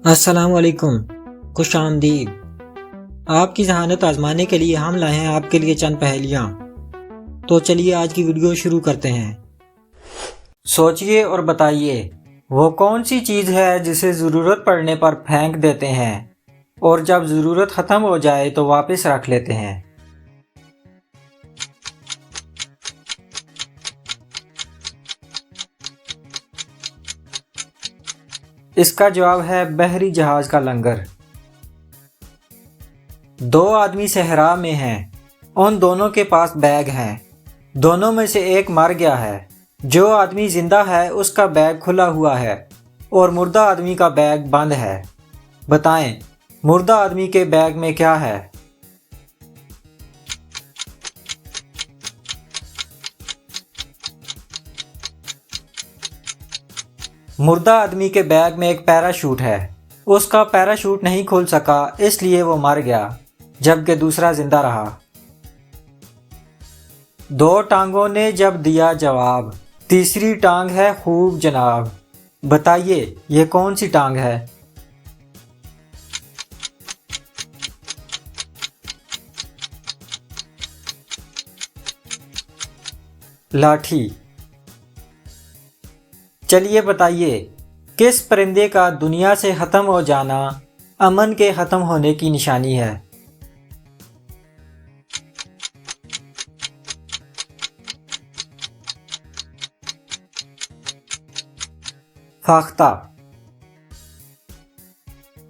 السلام علیکم، خوش آمدید۔ آپ کی ذہانت آزمانے کے لیے ہم لائے ہیں آپ کے لیے چند پہیلیاں۔ تو چلیے آج کی ویڈیو شروع کرتے ہیں۔ سوچئے اور بتائیے، وہ کون سی چیز ہے جسے ضرورت پڑنے پر پھینک دیتے ہیں اور جب ضرورت ختم ہو جائے تو واپس رکھ لیتے ہیں؟ اس کا جواب ہے بحری جہاز کا لنگر۔ دو آدمی صحرا میں ہیں، ان دونوں کے پاس بیگ ہیں، دونوں میں سے ایک مر گیا ہے۔ جو آدمی زندہ ہے اس کا بیگ کھلا ہوا ہے اور مردہ آدمی کا بیگ بند ہے۔ بتائیں مردہ آدمی کے بیگ میں کیا ہے؟ مردہ آدمی کے بیگ میں ایک پیراشوٹ ہے۔ اس کا پیراشوٹ نہیں کھل سکا، اس لیے وہ مر گیا، جبکہ دوسرا زندہ رہا۔ دو ٹانگوں نے جب دیا جواب، تیسری ٹانگ ہے خوب جناب۔ بتائیے یہ کون سی ٹانگ ہے؟ لاٹھی۔ چلیے بتائیے، کس پرندے کا دنیا سے ختم ہو جانا امن کے ختم ہونے کی نشانی ہے؟ فاختہ۔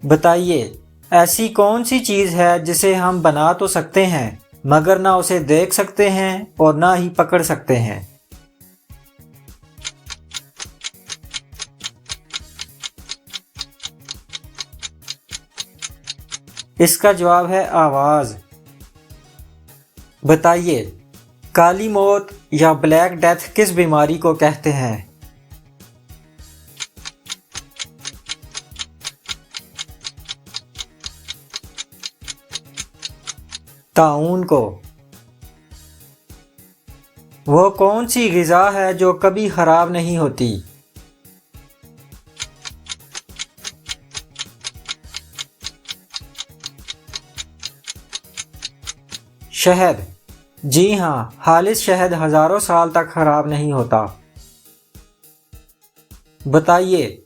بتائیے ایسی کون سی چیز ہے جسے ہم بنا تو سکتے ہیں مگر نہ اسے دیکھ سکتے ہیں اور نہ ہی پکڑ سکتے ہیں؟ اس کا جواب ہے آواز۔ بتائیے کالی موت یا بلیک ڈیتھ کس بیماری کو کہتے ہیں؟ طاعون کو۔ وہ کون سی غذا ہے جو کبھی خراب نہیں ہوتی؟ شہد۔ جی ہاں، خالص شہد ہزاروں سال تک خراب نہیں ہوتا۔ بتائیے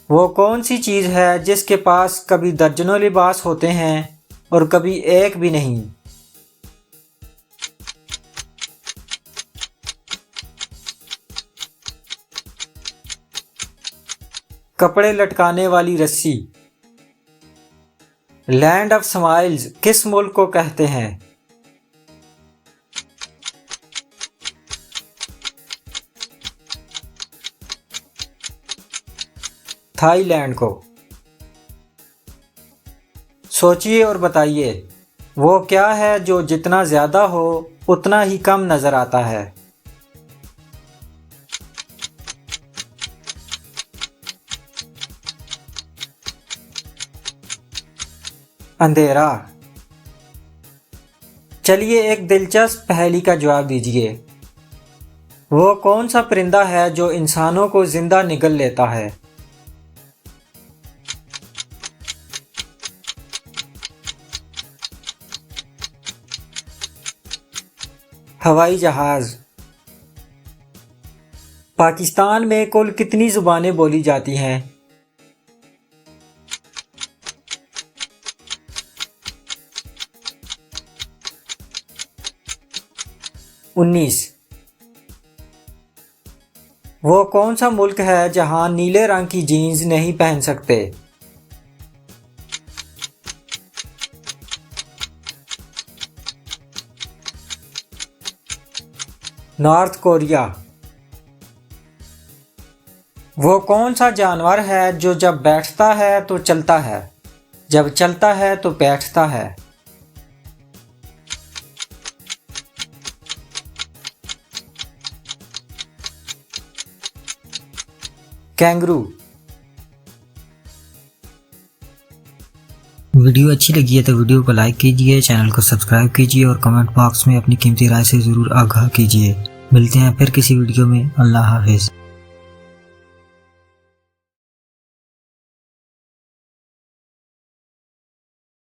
وہ کون سی چیز ہے جس کے پاس کبھی درجنوں لباس ہوتے ہیں اور کبھی ایک بھی نہیں؟ کپڑے لٹکانے والی رسی۔ لینڈ آف سمائلز کس ملک کو کہتے ہیں؟ تھائی لینڈ کو۔ سوچئے اور بتائیے، وہ کیا ہے جو جتنا زیادہ ہو اتنا ہی کم نظر آتا ہے؟ اندھیرا۔ چلیے ایک دلچسپ پہیلی کا جواب دیجیے۔ وہ کون سا پرندہ ہے جو انسانوں کو زندہ نگل لیتا ہے؟ ہوائی جہاز۔ پاکستان میں کل کتنی زبانیں بولی جاتی ہیں؟ 19۔ وہ کون سا ملک ہے جہاں نیلے رنگ کی جینز نہیں پہن سکتے؟ North Korea. وہ کون سا جانور ہے جو جب بیٹھتا ہے تو چلتا ہے، جب چلتا ہے تو بیٹھتا ہے؟ کینگرو۔ ویڈیو اچھی لگی ہے تو ویڈیو کو لائک کیجئے، چینل کو سبسکرائب کیجئے اور کمنٹ باکس میں اپنی قیمتی رائے سے ضرور آگاہ کیجئے۔ ملتے ہیں پھر کسی ویڈیو میں۔ اللہ حافظ۔